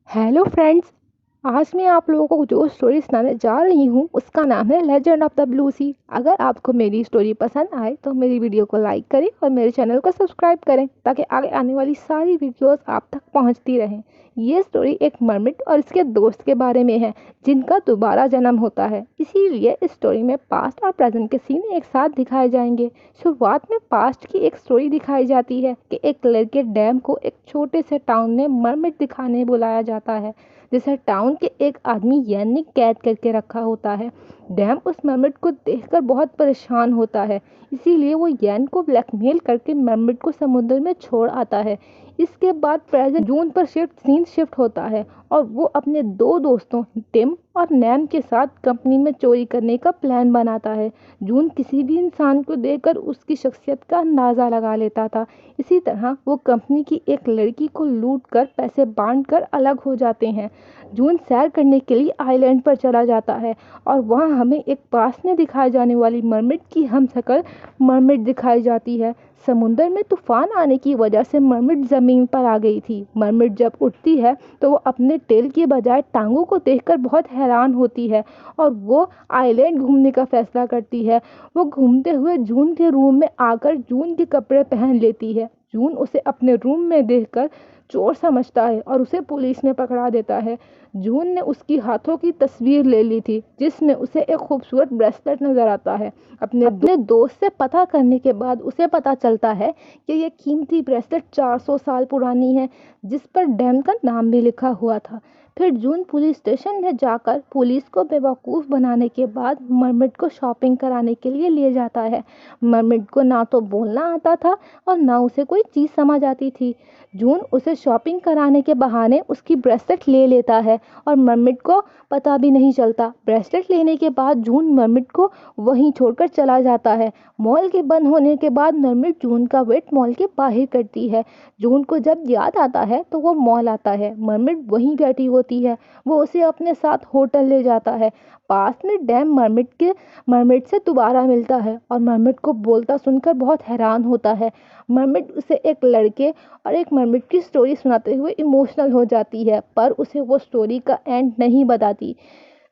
Hello friends. आज मैं आप लोगों को जो स्टोरी सुनाने जा रही हूँ उसका नाम है लेजेंड ऑफ द ब्लू सी। अगर आपको मेरी स्टोरी पसंद आए तो मेरी वीडियो को लाइक करें और मेरे चैनल को सब्सक्राइब करें ताकि आगे आने वाली सारी वीडियोस आप तक पहुँचती रहें। ये स्टोरी एक मरमिट और इसके दोस्त के बारे में है जिनका दोबारा जन्म होता है, इसीलिए इस स्टोरी में पास्ट और प्रेजेंट के सीन एक साथ दिखाए जाएंगे। शुरुआत में पास्ट की एक स्टोरी दिखाई जाती है कि एक लड़के डैम को एक छोटे से टाउन में मरमिट दिखाने बुलाया जाता है जिसे टाउन के एक आदमी यैन ने कैद करके रखा होता है। डैम उस मरमिट को देखकर बहुत परेशान होता है, इसीलिए वो यैन को ब्लैकमेल करके मरमिट को समुद्र में छोड़ आता है। इसके बाद प्रेजेंट जून पर शिफ्ट होता है और वो अपने दो दोस्तों टिम और नैम के साथ कंपनी में चोरी करने का प्लान बनाता है। जून किसी भी इंसान को देखकर उसकी शख्सियत का अंदाज़ा लगा लेता था। इसी तरह वो कंपनी की एक लड़की को लूट कर पैसे बांट कर अलग हो जाते हैं। जून सैर करने के लिए आइलैंड पर चला जाता है और वहाँ हमें एक पास में दिखाई जाने वाली मरमिट की हमशक्ल मरमिट दिखाई जाती है। समुद्र में तूफान आने की वजह से मरमिट ज़मीन पर आ गई थी। मरमिट जब उठती है तो वो अपने टेल के बजाय टांगों को देखकर बहुत हैरान होती है और वो आइलैंड घूमने का फैसला करती है। वो घूमते हुए जून के रूम में आकर जून के कपड़े पहन लेती है। जून उसे अपने रूम में देखकर चोर समझता है और उसे पुलिस में पकड़ा देता है। जून ने उसकी हाथों की तस्वीर ले ली थी जिसमें उसे एक खूबसूरत ब्रेसलेट नजर आता है। अपने दोस्त से पता करने के बाद उसे पता चलता है कि यह कीमती ब्रेसलेट 400 साल पुरानी है जिस पर डैम का नाम भी लिखा हुआ था। फिर जून पुलिस स्टेशन में जाकर पुलिस को बेवकूफ़ बनाने के बाद मरमिट को शॉपिंग कराने के लिए ले जाता है। मरमिट को ना तो बोलना आता था और ना उसे कोई चीज़ समझ आती थी। जून उसे शॉपिंग कराने के बहाने उसकी ब्रेसलेट ले लेता है और मरमिट को पता भी नहीं चलता। ब्रेसलेट लेने के बाद जून मरमिट को वहीं छोड़कर चला जाता है। मॉल के बंद होने के बाद मरमिट जून का वेट मॉल के बाहर करती है। जून को जब याद आता है तो वो मॉल आता है। मरमिट वहीं बैठी होती है। वो उसे अपने साथ होटल ले जाता है। पास में डैम मरमिट से दोबारा मिलता है और मरमिट को बोलता सुनकर बहुत हैरान होता है। मरमिट उसे एक लड़के और एक मरमिट की स्टोरी सुनाते हुए इमोशनल हो जाती है, पर उसे वो स्टोरी का एंड नहीं बताती।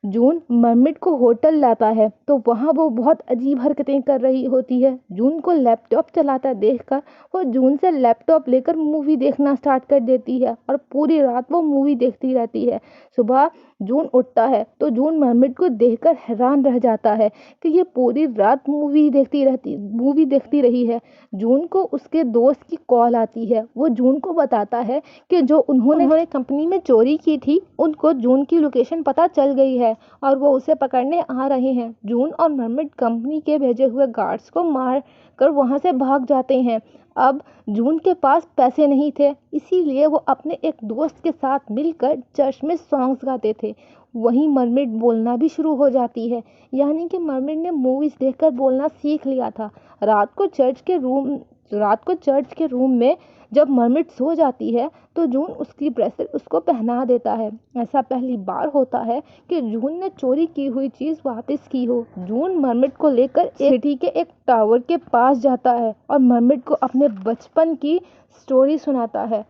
जून मरमिट को होटल लाता है तो वहाँ वो बहुत अजीब हरकतें कर रही होती है। जून को लैपटॉप चलाता देखकर वो जून से लैपटॉप लेकर मूवी देखना स्टार्ट कर देती है और पूरी रात वो मूवी देखती रहती है। सुबह जून उठता है तो जून मरमिट को देखकर हैरान रह जाता है कि ये पूरी रात मूवी देखती रही है। जून को उसके दोस्त की कॉल आती है। वो जून को बताता है कि जो उन्होंने कंपनी में चोरी की थी उनको जून की लोकेशन पता चल गई है और वो उसे पकड़ने आ रहे हैं। जून और मरमिट कंपनी के भेजे हुए गार्ड्स को मार कर वहाँ से भाग जाते हैं। अब जून के पास पैसे नहीं थे, इसीलिए वो अपने एक दोस्त के साथ मिलकर चर्च में सॉन्ग्स गाते थे। वहीं मरमिट बोलना भी शुरू हो जाती है, यानी कि मरमिट ने मूवीज देखकर बोलना सीख लिया था। रात को चर्च के रूम में जब मरमिट सो जाती है तो जून उसकी ब्रेसलेट उसको पहना देता है। ऐसा पहली बार होता है कि जून ने चोरी की हुई चीज़ वापस की हो। जून मरमिट को लेकर सिटी के एक टावर के पास जाता है और मरमिट को अपने बचपन की स्टोरी सुनाता है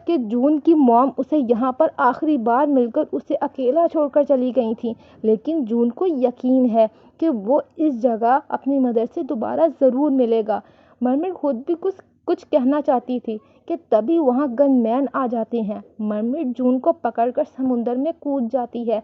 कि जून की मॉम उसे यहाँ पर आखिरी बार मिलकर उसे अकेला छोड़कर चली गई थी, लेकिन जून को यकीन है कि वो इस जगह अपनी मदर से दोबारा ज़रूर मिलेगा। मरमिट खुद भी कुछ कुछ कहना चाहती थी कि तभी वहाँ गनमैन आ जाते हैं। मरमिट जून को पकड़कर समुद्र में कूद जाती है।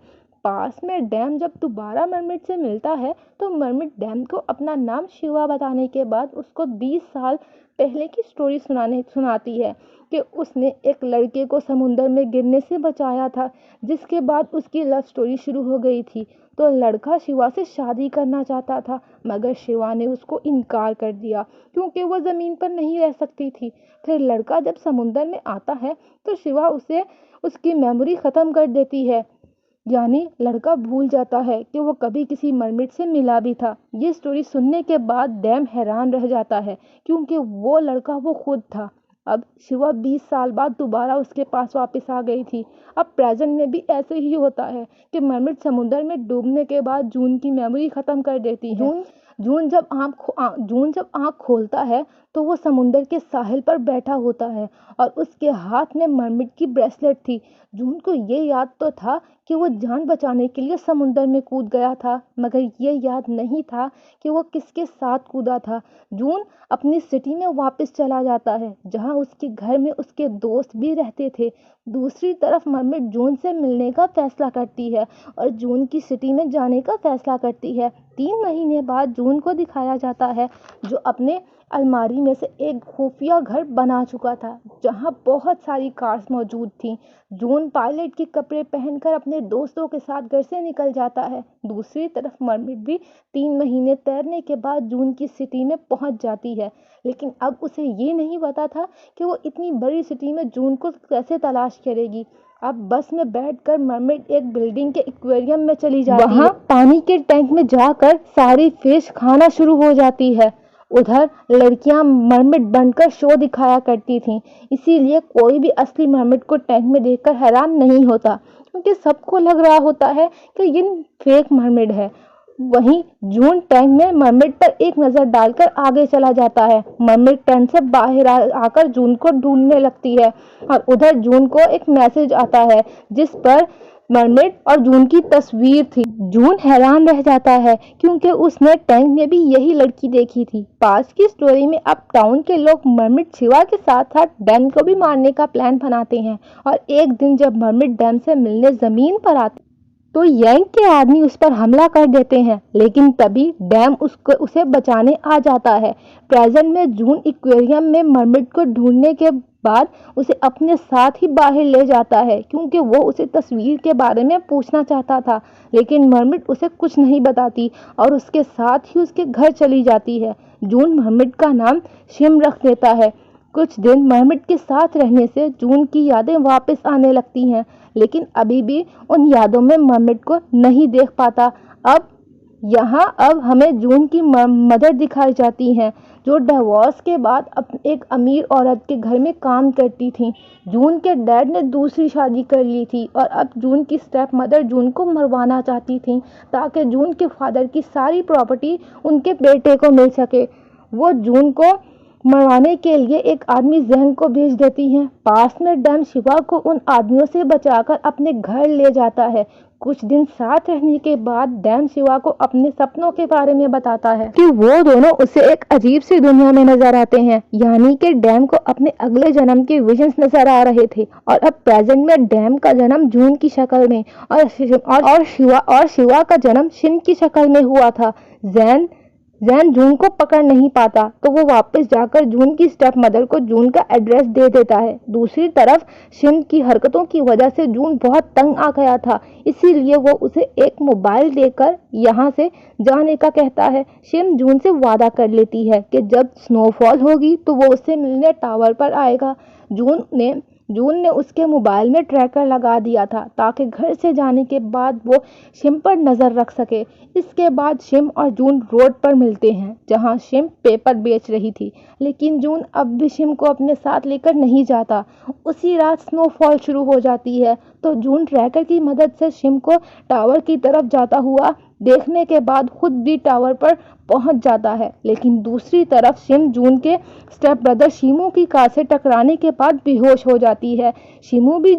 पास में डैम जब दोबारा मरमिट से मिलता है तो मरमिट डैम को अपना नाम शिवा बताने के बाद उसको 20 साल पहले की स्टोरी सुनाती है कि उसने एक लड़के को समुद्र में गिरने से बचाया था, जिसके बाद उसकी लव स्टोरी शुरू हो गई थी। तो लड़का शिवा से शादी करना चाहता था मगर शिवा ने उसको इनकार कर दिया क्योंकि वह ज़मीन पर नहीं रह सकती थी। फिर लड़का जब समुद्र में आता है तो शिवा उसे उसकी मेमोरी ख़त्म कर देती है, यानी लड़का भूल जाता है कि वो कभी किसी मरमिट से मिला भी था। ये स्टोरी सुनने के बाद डैम हैरान रह जाता है क्योंकि वो लड़का वो खुद था। अब शिवा 20 साल बाद दोबारा उसके पास वापस आ गई थी। अब प्रेजेंट में भी ऐसे ही होता है कि मरमिट समुद्र में डूबने के बाद जून की मेमोरी ख़त्म कर देती है। जून जून जब आँख खोलता है तो वो समुंदर के साहिल पर बैठा होता है और उसके हाथ में मरमिड की ब्रेसलेट थी। जून को ये याद तो था कि वो जान बचाने के लिए समुंदर में कूद गया था, मगर ये याद नहीं था कि वो किसके साथ कूदा था। जून अपनी सिटी में वापस चला जाता है, जहाँ उसके घर में उसके दोस्त भी रहते थे। दूसरी तरफ मरमिड जून से मिलने का फैसला करती है और जून की सिटी में जाने का फैसला करती है। 3 महीने बाद जून को दिखाया जाता है, जो अपने अलमारी में से एक खुफिया घर बना चुका था, जहां बहुत सारी कार्स मौजूद थीं। जून पायलट के कपड़े पहनकर अपने दोस्तों के साथ घर से निकल जाता है। दूसरी तरफ मरमिड भी 3 महीने तैरने के बाद जून की सिटी में पहुंच जाती है, लेकिन अब उसे ये नहीं पता था कि वो इतनी बड़ी सिटी में जून को कैसे तलाश करेगी। अब बस में बैठकर मरमिड एक बिल्डिंग के एक्वेरियम में चली जाती है। वहाँ पानी के टैंक में जाकर सारी फिश खाना शुरू हो जाती है। उधर लड़कियां मरमिड बनकर शो दिखाया करती थीं, इसीलिए कोई भी असली मरमिड को टैंक में देखकर हैरान नहीं होता, क्योंकि सबको लग रहा होता है कि ये फेक मरमिड है। वहीं जून टैंक में मरमिड पर एक नजर डालकर आगे चला जाता है। मरमिड टैंक से बाहर आकर जून को ढूंढने लगती है और उधर जून को एक मैसेज आता है जिस पर मरमिड और जून की तस्वीर थी। जून हैरान रह जाता है क्योंकि उसने टैंक में भी यही लड़की देखी थी। पास की स्टोरी में अब टाउन के लोग मरमिड शिवा के साथ साथ डैम को भी मारने का प्लान बनाते हैं और एक दिन जब मरमिड डैम से मिलने जमीन पर आते तो यांग के आदमी उस पर हमला कर देते हैं, लेकिन तभी डैम उसे बचाने आ जाता है। प्रेजेंट में जून एक्वेरियम में मरमिड को ढूंढने के बाद उसे अपने साथ ही बाहर ले जाता है, क्योंकि वो उसे तस्वीर के बारे में पूछना चाहता था, लेकिन मरमिड उसे कुछ नहीं बताती और उसके साथ ही उसके घर चली जाती है। जून मरमिड का नाम शिम रख देता है। कुछ दिन मरमिड के साथ रहने से जून की यादें वापस आने लगती हैं, लेकिन अभी भी उन यादों में मरमिड को नहीं देख पाता। अब हमें जून की मदर दिखाई जाती हैं, जो डिवोर्स के बाद एक अमीर औरत के घर में काम करती थी। जून के डैड ने दूसरी शादी कर ली थी और अब जून की स्टेप मदर जून को मरवाना चाहती थी, ताकि जून के फादर की सारी प्रॉपर्टी उनके बेटे को मिल सके। वो जून को मरवाने के लिए एक आदमी जहन को भेज देती हैं। पास में डैम शिवा को उन आदमियों से बचाकर अपने घर ले जाता है। कुछ दिन साथ रहने के बाद डैम शिवा को अपने सपनों के बारे में बताता है कि वो दोनों उसे एक अजीब सी दुनिया में नजर आते हैं, यानी कि डैम को अपने अगले जन्म के विजन्स नजर आ रहे थे और अब प्रेजेंट में डैम का जन्म जून की शक्ल में और शिवा का जन्म शिम की शक्ल में हुआ था। जैन जून को पकड़ नहीं पाता, तो वो वापस जाकर जून की स्टेप मदर को जून का एड्रेस दे देता है। दूसरी तरफ शिम की हरकतों की वजह से जून बहुत तंग आ गया था, इसीलिए वो उसे एक मोबाइल देकर यहाँ से जाने का कहता है। शिम जून से वादा कर लेती है कि जब स्नोफॉल होगी तो वो उससे मिलने टावर पर आएगा। जून ने उसके मोबाइल में ट्रैकर लगा दिया था, ताकि घर से जाने के बाद वो शिम पर नज़र रख सके। इसके बाद शिम और जून रोड पर मिलते हैं, जहां शिम पेपर बेच रही थी, लेकिन जून अब भी शिम को अपने साथ लेकर नहीं जाता। उसी रात स्नोफॉल शुरू हो जाती है, तो जून ट्रैकर की मदद से शिम को टावर की तरफ जाता हुआ देखने के बाद खुद भी टावर पर पहुंच जाता है, लेकिन दूसरी तरफ शिम जून के स्टेप ब्रदर शिमू की कार से टकराने के बाद बेहोश हो जाती है। शिमू भी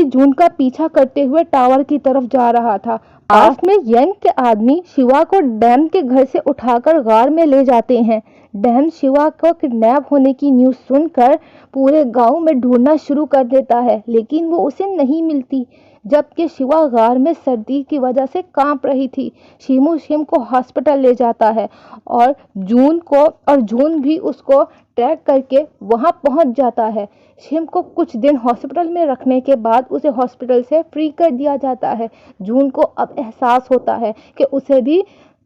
जून का पीछा करते हुए टावर की तरफ जा रहा था। पास में यंग के आदमी शिवा को डैम के घर से उठाकर गार में ले जाते हैं। डैम शिवा को किडनैप होने की न्यूज़ सुनकर पूरे गांव में ढूंढना शुरू कर देता है, लेकिन वो उसे नहीं मिलती, जबकि शिवा गार में सर्दी की वजह से कांप रही थी। शिम को हॉस्पिटल ले जाता है और जून भी उसको ट्रैक करके वहां पहुंच जाता है। शिम को कुछ दिन हॉस्पिटल में रखने के बाद उसे हॉस्पिटल से फ्री कर दिया जाता है। जून को अब एहसास होता है कि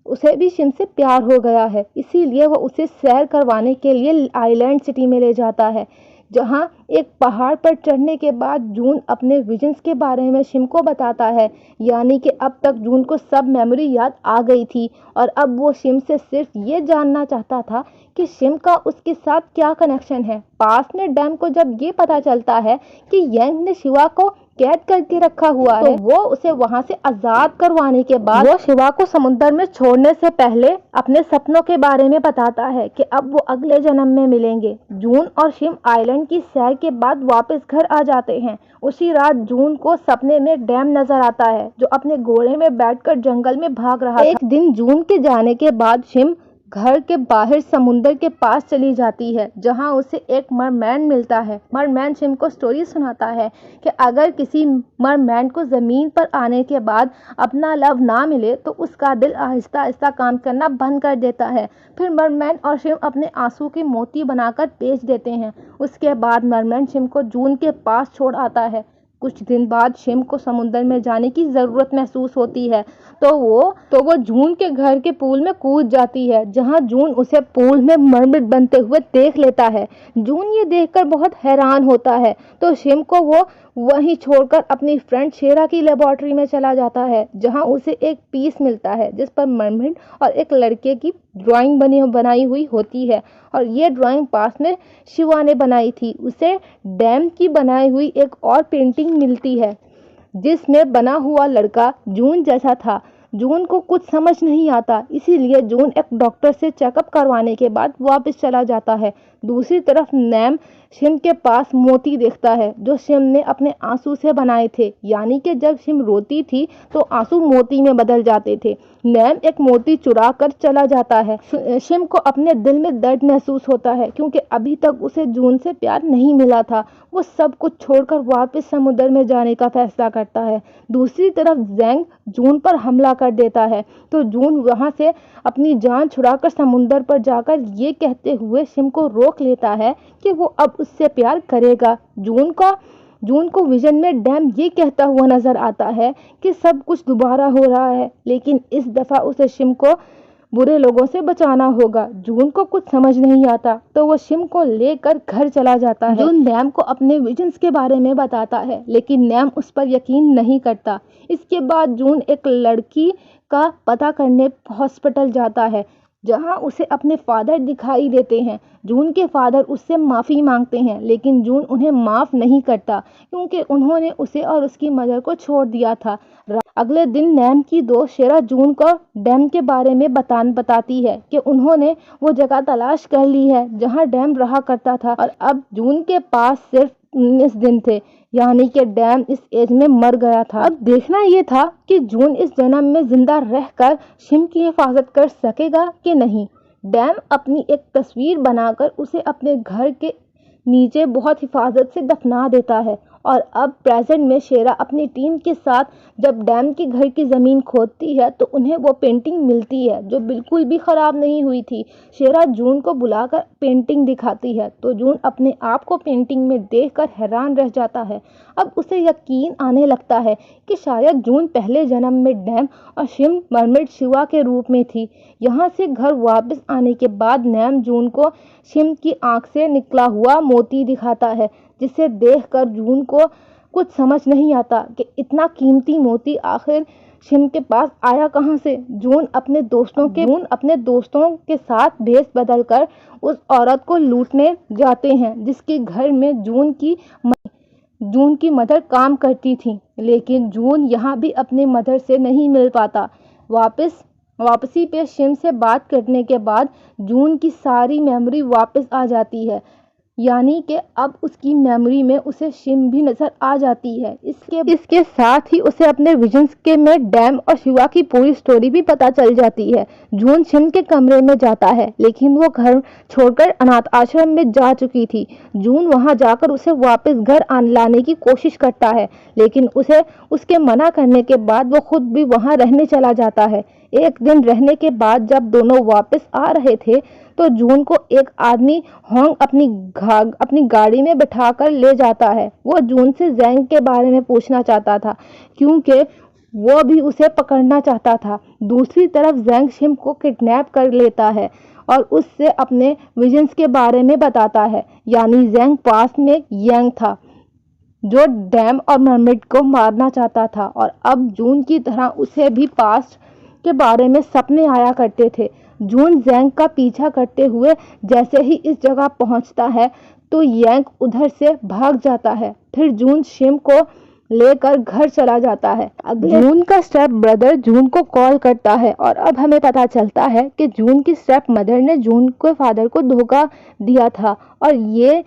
उसे भी शिम से प्यार हो गया है, इसीलिए वो उसे सैर करवाने के लिए आइलैंड सिटी में ले जाता है, जहां एक पहाड़ पर चढ़ने के बाद जून अपने विजन्स के बारे में शिम को बताता है, यानी कि अब तक जून को सब मेमोरी याद आ गई थी और अब वो शिम से सिर्फ ये जानना चाहता था कि शिम का उसके साथ क्या कनेक्शन है। पास में डैम को जब ये पता चलता है कि यंग ने शिवा को कैद करके रखा हुआ है। तो वो उसे वहां से आजाद करवाने के बाद वो शिवा को समुद्र में छोड़ने से पहले अपने सपनों के बारे में बताता है कि अब वो अगले जन्म में मिलेंगे। जून और शिम आइलैंड की सैर के बाद वापस घर आ जाते हैं। उसी रात जून को सपने में डैम नजर आता है जो अपने घोड़े में बैठकर जंगल में भाग रहा था। एक दिन जून के जाने के बाद शिम घर के बाहर समुद्र के पास चली जाती है जहां उसे एक मरमैन मिलता है। मरमैन शिम को स्टोरी सुनाता है कि अगर किसी मरमैन को ज़मीन पर आने के बाद अपना लव ना मिले तो उसका दिल आहिस्ता आहिस्ता काम करना बंद कर देता है। फिर मरमैन और शिम अपने आंसू की मोती बनाकर बेच देते हैं। उसके बाद मरमैन शिम को जून के पास छोड़ आता है। कुछ दिन बाद शिम को समुद्र में जाने की ज़रूरत महसूस होती है तो वो जून के घर के पूल में कूद जाती है जहां जून उसे पूल में मरमिट बनते हुए देख लेता है। जून ये देखकर बहुत हैरान होता है तो शिम को वो वहीं छोड़कर अपनी फ्रेंड शेरा की लेबोरेटरी में चला जाता है जहां उसे एक पीस मिलता है जिस पर मरमिट और एक लड़के की ड्राइंग बनाई हुई होती है और ये ड्राइंग पास में शिवा ने बनाई थी। उसे डैम की बनाई हुई एक और पेंटिंग मिलती है जिसमें बना हुआ लड़का जून जैसा था। जून को कुछ समझ नहीं आता, इसीलिए जून एक डॉक्टर से चेकअप करवाने के बाद वापस चला जाता है। दूसरी तरफ नैम शिम के पास मोती देखता है जो शिम ने अपने आंसू से बनाए थे, यानी कि जब शिम रोती थी तो आंसू मोती में बदल जाते थे। नैम एक मोती चुरा कर चला जाता है। शिम को अपने दिल में दर्द महसूस होता है क्योंकि अभी तक उसे जून से प्यार नहीं मिला था। वो सब कुछ छोड़कर वापस समुद्र में जाने का फैसला करता है। दूसरी तरफ ज़ैंग जून पर हमला कर देता है तो जून वहां से अपनी जान छुड़ाकर समुद्र पर जाकर ये कहते हुए शिम को रोक लेता है कि वो अब उससे प्यार करेगा। जून को विजन में डैम ये कहता हुआ नजर आता है कि सब कुछ दोबारा हो रहा है, लेकिन इस दफा उसे शिम को बुरे लोगों से बचाना होगा। जून को कुछ समझ नहीं आता तो वो शिम को लेकर घर चला जाता है। जून नैम को अपने विजन्स के बारे में बताता है लेकिन नैम उस पर यकीन नहीं करता। इसके बाद जून एक लड़की का पता करने हॉस्पिटल जाता है जहां उसे अपने फादर दिखाई देते हैं। जून के फादर उससे माफ़ी मांगते हैं लेकिन जून उन्हें माफ़ नहीं करता क्योंकि उन्होंने उसे और उसकी मदर को छोड़ दिया था। अगले दिन नैम की दोस्त शेरा जून को डैम के बारे में बताती है कि उन्होंने वो जगह तलाश कर ली है जहां डैम रहा करता था और अब जून के पास सिर्फ 19 दिन थे, यानी कि डैम इस एज में मर गया था। अब देखना ये था कि जून इस जन्म में जिंदा रहकर शिम की हिफाजत कर सकेगा कि नहीं। डैम अपनी एक तस्वीर बनाकर उसे अपने घर के नीचे बहुत हिफाजत से दफना देता है और अब प्रेजेंट में शेरा अपनी टीम के साथ जब डैम के घर की ज़मीन खोदती है तो उन्हें वो पेंटिंग मिलती है जो बिल्कुल भी ख़राब नहीं हुई थी। शेरा जून को बुलाकर पेंटिंग दिखाती है तो जून अपने आप को पेंटिंग में देखकर हैरान रह जाता है। अब उसे यकीन आने लगता है कि शायद जून पहले जन्म में डैम और शिम मरमिट शिवा के रूप में थी। यहाँ से घर वापस आने के बाद नैम जून को शिम की आंख से निकला हुआ मोती दिखाता है जिसे देखकर जून को कुछ समझ नहीं आता कि इतना कीमती मोती आखिर शिम के पास आया कहाँ से। जून अपने दोस्तों के साथ भेष बदलकर उस औरत को लूटने जाते हैं जिसके घर में जून की मदर काम करती थी, लेकिन जून यहाँ भी अपने मदर से नहीं मिल पाता। वापसी पे शिम से बात करने के बाद जून की सारी मेमोरी वापस आ जाती है, यानी कि अब उसकी मेमोरी में उसे शिम भी नजर आ जाती है। इसके साथ ही उसे अपने विजन्स के में डैम और शिवा की पूरी स्टोरी भी पता चल जाती है। जून शिम के कमरे में जाता है लेकिन वो घर छोड़कर अनाथ आश्रम में जा चुकी थी। जून वहां जाकर उसे वापस घर लाने की कोशिश करता है लेकिन उसके मना करने के बाद वो खुद भी वहां रहने चला जाता है। एक दिन रहने के बाद जब दोनों वापस आ रहे थे तो जून को एक आदमी होंग अपनी गाड़ी में बिठाकर ले जाता है। वो जून से ज़ैंग के बारे में पूछना चाहता था क्योंकि वो भी उसे पकड़ना चाहता था। दूसरी तरफ ज़ैंग शिम को किडनैप कर लेता है और उससे अपने विजन्स के बारे में बताता है, यानी ज़ैंग पास में यांग था जो डैम और मरमिट को मारना चाहता था और अब जून की तरह उसे भी पास्ट के बारे में सपने आया करते थे। जून ज़ैंग का पीछा करते हुए जैसे ही इस जगह पहुंचता है तो यांग उधर से भाग जाता है। फिर जून शिम को लेकर घर चला जाता है। जून का स्टेप ब्रदर जून को कॉल करता है और अब हमें पता चलता है कि जून की स्टेप मदर ने जून के फादर को धोखा दिया था और ये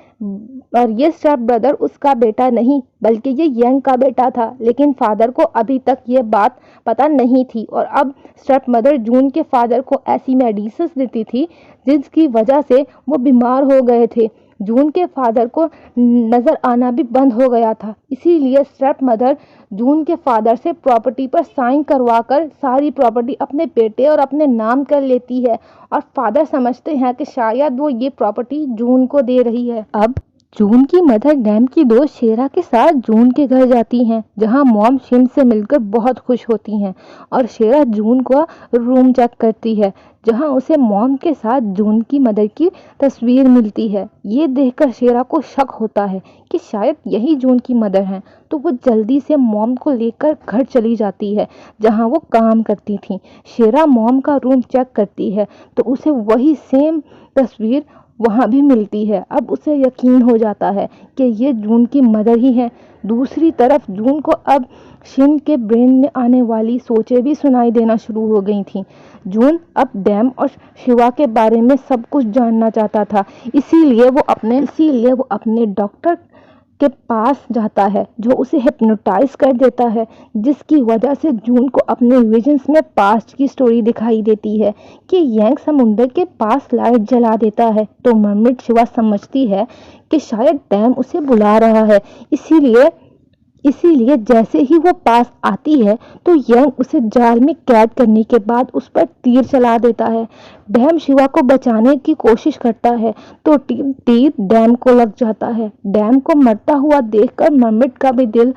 स्टेप ब्रदर उसका बेटा नहीं बल्कि ये यंग का बेटा था, लेकिन फादर को अभी तक ये बात पता नहीं थी। और अब स्टेप मदर जून के फादर को ऐसी मेडिसिन देती थी जिसकी वजह से वो बीमार हो गए थे। जून के फादर को नज़र आना भी बंद हो गया था, इसीलिए स्टेप मदर जून के फादर से प्रॉपर्टी पर साइन करवाकर सारी प्रॉपर्टी अपने बेटे और अपने नाम कर लेती है और फादर समझते हैं कि शायद वो ये प्रॉपर्टी जून को दे रही है। अब जून की मदर डैम की दोस्त शेरा के साथ जून के घर जाती हैं, जहां मॉम शिम से मिलकर बहुत खुश होती हैं और शेरा जून को रूम चेक करती है जहां उसे मॉम के साथ जून की मदर की तस्वीर मिलती है। ये देखकर शेरा को शक होता है कि शायद यही जून की मदर हैं, तो वो जल्दी से मॉम को लेकर घर चली जाती है जहां वो काम करती थी। शेरा मॉम का रूम चेक करती है तो उसे वही सेम तस्वीर वहाँ भी मिलती है। अब उसे यकीन हो जाता है कि ये जून की मदर ही है। दूसरी तरफ जून को अब शिन के ब्रेन में आने वाली सोचें भी सुनाई देना शुरू हो गई थी। जून अब डैम और शिवा के बारे में सब कुछ जानना चाहता था, इसीलिए वो अपने डॉक्टर के पास जाता है जो उसे हिप्नोटाइज कर देता है, जिसकी वजह से जून को अपने विजन्स में पास्ट की स्टोरी दिखाई देती है कि यंग समुंदर के पास लाइट जला देता है। तो मर्मेड शिवा समझती है कि शायद डैम उसे बुला रहा है, इसीलिए जैसे ही वो पास आती है तो यंग उसे जाल में कैद करने के बाद उस पर तीर चला देता है। डैम शिवा को बचाने की कोशिश करता है तो तीर डैम को लग जाता है। डैम को मरता हुआ देखकर मर्मेड का भी दिल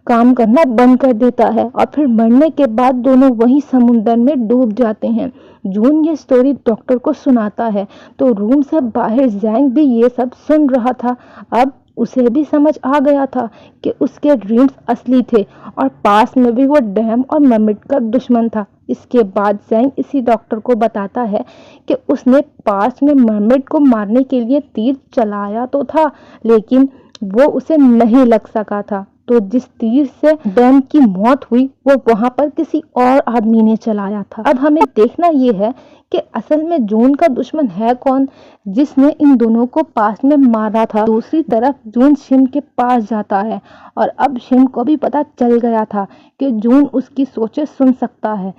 काम करना बंद कर देता है और फिर मरने के बाद दोनों वहीं समुंदर में डूब जाते हैं। जून ये स्टोरी डॉक्टर को सुनाता है तो रूम से बाहर जैंग भी ये सब सुन रहा था। अब उसे भी समझ आ गया था कि उसके ड्रीम्स असली थे और पास में भी वो डैम और मर्मेड का दुश्मन था। इसके बाद जैंग इसी डॉक्टर को बताता है कि उसने पास में मर्मेड को मारने के लिए तीर चलाया तो था, लेकिन वो उसे नहीं लग सका था। तो जिस तीर से डैम की मौत हुई वो वहां पर किसी और आदमी ने चलाया था। अब हमें देखना ये है कि असल में जून का दुश्मन है कौन जिसने इन दोनों को पास में मारा था। दूसरी तरफ जून शिम के पास जाता है और अब शिम को भी पता चल गया था कि जून उसकी सोचें सुन सकता है।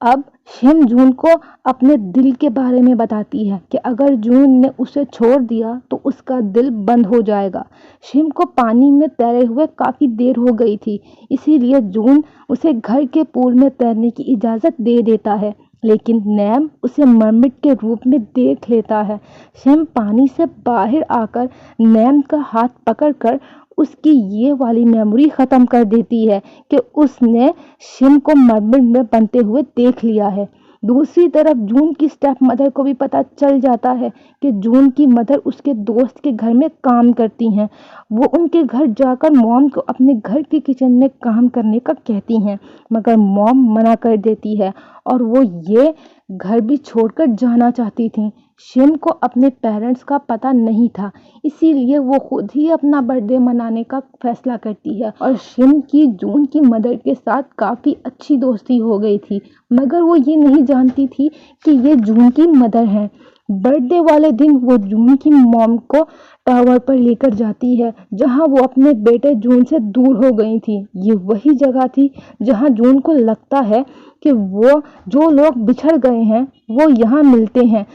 अब शिम जून को अपने दिल के बारे में बताती है कि अगर जून ने उसे छोड़ दिया तो उसका दिल बंद हो जाएगा। शिम को पानी में तैरे हुए काफ़ी देर हो गई थी, इसीलिए जून उसे घर के पूल में तैरने की इजाज़त दे देता है, लेकिन नैम उसे मर्मेड के रूप में देख लेता है। शिम पानी से बाहर आकर नैम का हाथ पकड़कर उसकी ये वाली मेमोरी ख़त्म कर देती है कि उसने शिम को मर्मेड में बनते हुए देख लिया है। दूसरी तरफ जून की स्टेप मदर को भी पता चल जाता है कि जून की मदर उसके दोस्त के घर में काम करती हैं। वो उनके घर जाकर मॉम को अपने घर के किचन में काम करने का कहती हैं, मगर मॉम मना कर देती है और वो ये घर भी छोड़कर जाना चाहती थी। शिम को अपने पेरेंट्स का पता नहीं था, इसीलिए वो खुद ही अपना बर्थडे मनाने का फैसला करती है और शिम की जून की मदर के साथ काफ़ी अच्छी दोस्ती हो गई थी, मगर वो ये नहीं जानती थी कि ये जून की मदर हैं। बर्थडे वाले दिन वो जून की मॉम को टावर पर लेकर जाती है जहां वो अपने बेटे जून से दूर हो गई थी। ये वही जगह थी जहां जून को लगता है कि वो जो लोग बिछड़ गए हैं वो यहाँ मिलते हैं।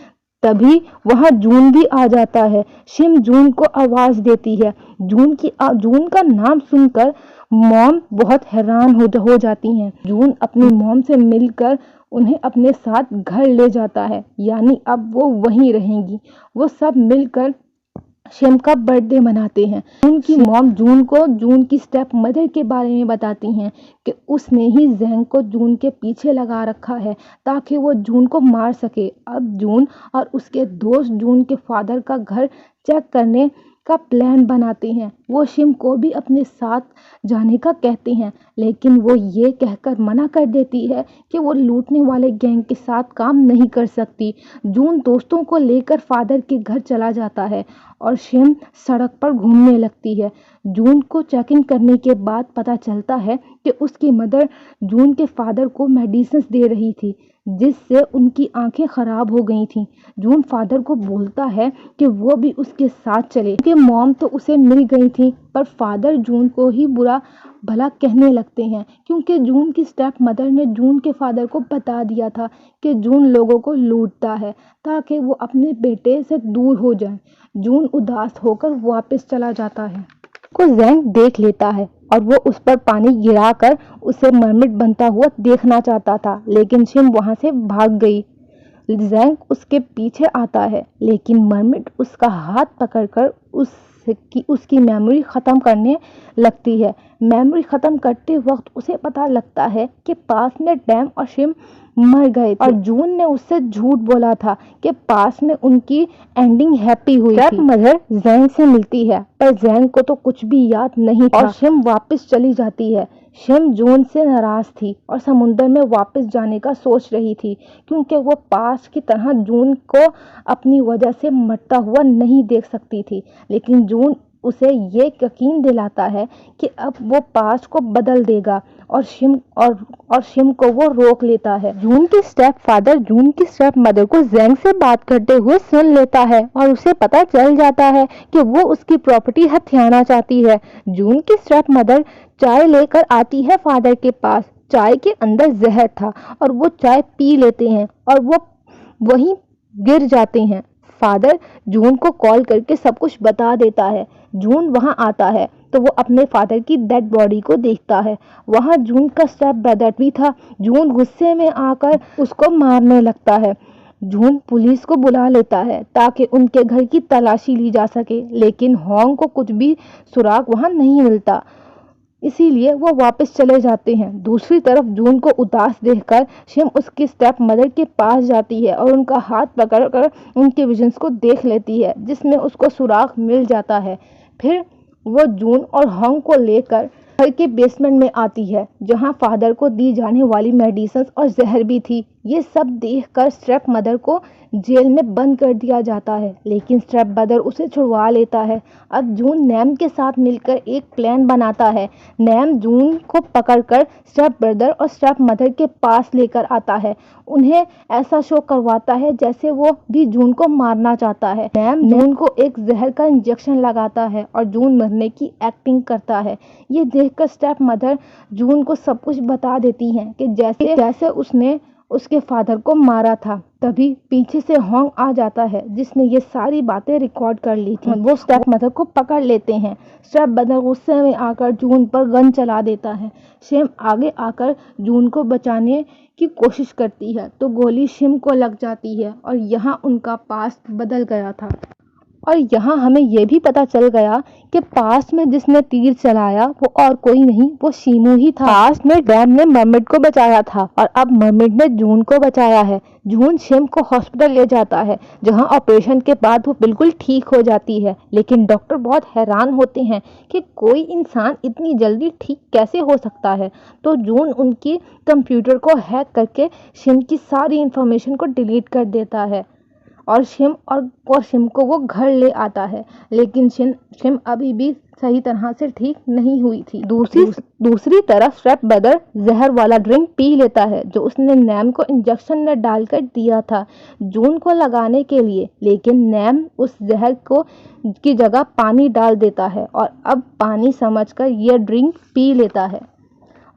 तभी वहां जून भी आ जाता है। शिम जून को आवाज देती है। जून का नाम सुनकर मॉम बहुत हैरान हो जाती हैं। जून अपनी मॉम से मिलकर उन्हें अपने साथ घर ले जाता है, यानी अब वो वहीं रहेंगी। वो सब मिलकर शिम का बर्थडे मनाते हैं। उनकी मॉम जून को जून की स्टेप मदर के बारे में बताती हैं कि उसने ही जैंग को जून के पीछे लगा रखा है ताकि वो जून को मार सके। अब जून और उसके दोस्त जून के फादर का घर चेक करने का प्लान बनाते हैं। वो शिम को भी अपने साथ जाने का कहते हैं, लेकिन वो ये कहकर मना कर देती है कि वो लूटने वाले गैंग के साथ काम नहीं कर सकती। जून दोस्तों को लेकर फादर के घर चला जाता है और शिम सड़क पर घूमने लगती है। जून को चेक इन करने के बाद पता चलता है कि उसकी मदर जून के फादर को मेडिसिन दे रही थी, जिससे उनकी आंखें खराब हो गई थीं। जून फादर को बोलता है कि वो भी उसके साथ चले, क्योंकि मॉम तो उसे मिल गई थी, पर फादर जून को ही बुरा भला कहने लगते हैं, क्योंकि जून की स्टेप मदर ने जून के फादर को बता दिया था कि जून लोगों को लूटता है ताकि वो अपने बेटे से दूर हो जाए। जून उदास होकर वापस चला जाता है। को ज़ैंग देख लेता है और वो उस पर पानी गिराकर उसे मरमिट बनता हुआ देखना चाहता था, लेकिन शिम वहां से भाग गई। ज़ैंग उसके पीछे आता है, लेकिन मरमिट उसका हाथ पकड़कर उसकी मेमोरी ख़त्म करने लगती है। मेमोरी ख़त्म करते वक्त उसे पता लगता है कि पास में डैम और शिम मर गए थे और जून ने उससे झूठ बोला था कि पास में उनकी एंडिंग हैप्पी हुई थी। मदर ज़ैंग से मिलती है, पर ज़ैंग को तो कुछ भी याद नहीं था और शिम वापस चली जाती है। शिम जून से नाराज थी और समुद्र में वापस जाने का सोच रही थी, क्योंकि वो पास की तरह जून को अपनी वजह से मरता हुआ नहीं देख सकती थी। लेकिन जून उसे ये यकीन दिलाता है कि अब वो पास को बदल देगा और शिम को वो रोक लेता है। जून की स्टेप फादर जून की स्टेप मदर को ज़ैंग से बात करते हुए सुन लेता है और उसे पता चल जाता है कि वो उसकी प्रॉपर्टी हथियाना चाहती है। जून की स्टेप मदर चाय लेकर आती है फादर के पास। चाय के अंदर जहर था और वो चाय पी लेते हैं और वो वहीं गिर जाते हैं। फादर जून को कॉल करके सब कुछ बता देता है। जून वहां आता है तो वो अपने फादर की डेड बॉडी को देखता है। वहां जून का स्टेप ब्रदर भी था। जून गुस्से में आकर उसको मारने लगता है। जून पुलिस को बुला लेता है ताकि उनके घर की तलाशी ली जा सके, लेकिन होंग को कुछ भी सुराग वहां नहीं मिलता, इसीलिए वो वापस चले जाते हैं। दूसरी तरफ जून को उदास देखकर शिम उसकी स्टेप मदर के पास जाती है और उनका हाथ पकड़कर उनके विजन्स को देख लेती है, जिसमें उसको सुराग मिल जाता है। फिर वो जून और होंग को लेकर घर के बेसमेंट में आती है, जहां फादर को दी जाने वाली मेडिसिन और जहर भी थी। ये सब देखकर स्टेप मदर को जेल में बंद कर दिया जाता है, लेकिन स्टेप ब्रदर उसे छुड़वा लेता है। अब जून नैम के साथ मिलकर एक प्लान बनाता है। नैम जून को पकड़कर स्टेप ब्रदर और स्टेप मदर के पास लेकर आता है। उन्हें ऐसा शो करवाता है जैसे वो भी जून को मारना चाहता है। नैम जून को एक जहर का इंजेक्शन लगाता है और जून मरने की एक्टिंग करता है। ये देखकर स्टेप मदर जून को सब कुछ बता देती हैं कि जैसे उसने उसके फादर को मारा था। तभी पीछे से होंग आ जाता है, जिसने ये सारी बातें रिकॉर्ड कर ली थी। वो स्टेप मदर को पकड़ लेते हैं। स्टेप मदर गुस्से में आकर जून पर गन चला देता है। शिम आगे आकर जून को बचाने की कोशिश करती है तो गोली शिम को लग जाती है और यहाँ उनका पास्ट बदल गया था। और यहाँ हमें यह भी पता चल गया कि पास्ट में जिसने तीर चलाया वो और कोई नहीं, वो शिमू ही था। पास्ट में डैम ने मरमिट को बचाया था और अब मरमिट ने जून को बचाया है। जून शिम को हॉस्पिटल ले जाता है, जहाँ ऑपरेशन के बाद वो बिल्कुल ठीक हो जाती है, लेकिन डॉक्टर बहुत हैरान होते हैं कि कोई इंसान इतनी जल्दी ठीक कैसे हो सकता है। तो जून उनकी कंप्यूटर को हैक करके शिम की सारी इंफॉर्मेशन को डिलीट कर देता है और शिम को वो घर ले आता है, लेकिन शिम अभी भी सही तरह से ठीक नहीं हुई थी। दूसरी तरफ स्टेप ब्रदर जहर वाला ड्रिंक पी लेता है, जो उसने नैम को इंजेक्शन में डालकर दिया था जून को लगाने के लिए, लेकिन नैम उस जहर को की जगह पानी डाल देता है और अब पानी समझकर यह ड्रिंक पी लेता है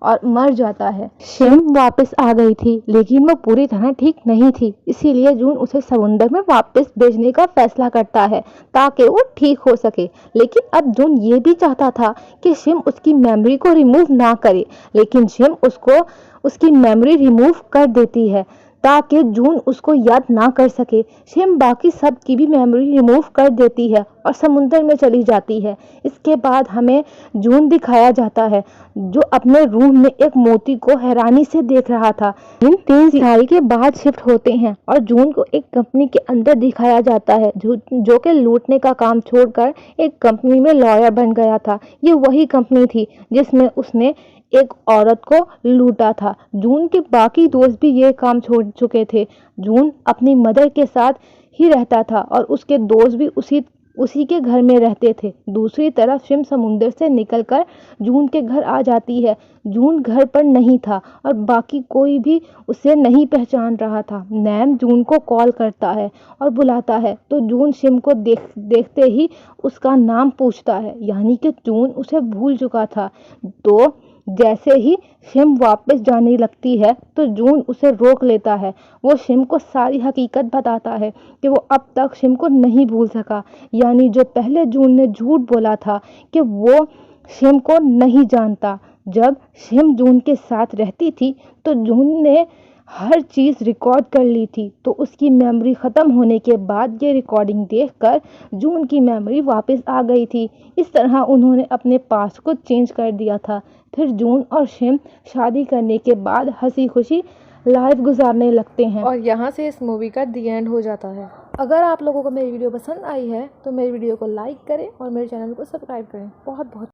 और मर जाता है। शिम वापस आ गई थी, लेकिन वो पूरी तरह ठीक नहीं थी, इसीलिए जून उसे समुद्र में वापस भेजने का फैसला करता है ताकि वो ठीक हो सके। लेकिन अब जून ये भी चाहता था कि शिम उसकी मेमोरी को रिमूव ना करे, लेकिन शिम उसकी मेमोरी रिमूव कर देती है ताकि जून उसको याद ना कर सके। शिम बाकी सब की भी मेमोरी रिमूव कर देती है और समुद्र में चली जाती है। इसके बाद हमें जून दिखाया जाता है, जो अपने रूम में एक मोती को हैरानी से देख रहा था। इन 3 साल के बाद शिफ्ट होते हैं और जून को एक कंपनी के अंदर दिखाया जाता है, जो कि लूटने का काम छोड़कर एक कंपनी में लॉयर बन गया था। ये वही कंपनी थी जिसमें उसने एक औरत को लूटा था। जून के बाकी दोस्त भी ये काम छोड़ चुके थे। जून अपनी मदर के साथ ही रहता था और उसके दोस्त भी उसी उसी के घर में रहते थे। दूसरी तरफ शिम समुंदर से निकलकर जून के घर आ जाती है। जून घर पर नहीं था और बाकी कोई भी उसे नहीं पहचान रहा था। नैम जून को कॉल करता है और बुलाता है तो जून शिम को देखते ही उसका नाम पूछता है, यानी कि जून उसे भूल चुका था। तो जैसे ही शिम वापस जाने लगती है तो जून उसे रोक लेता है। वो शिम को सारी हकीकत बताता है कि वो अब तक शिम को नहीं भूल सका, यानी जो पहले जून ने झूठ बोला था कि वो शिम को नहीं जानता। जब शिम जून के साथ रहती थी तो जून ने हर चीज़ रिकॉर्ड कर ली थी, तो उसकी मेमोरी ख़त्म होने के बाद ये रिकॉर्डिंग देखकर जून की मेमोरी वापस आ गई थी। इस तरह उन्होंने अपने पास्ट को चेंज कर दिया था। फिर जून और शिम शादी करने के बाद हंसी खुशी लाइफ गुजारने लगते हैं और यहाँ से इस मूवी का दी एंड हो जाता है। अगर आप लोगों को मेरी वीडियो पसंद आई है तो मेरी वीडियो को लाइक करें और मेरे चैनल को सब्सक्राइब करें। बहुत बहुत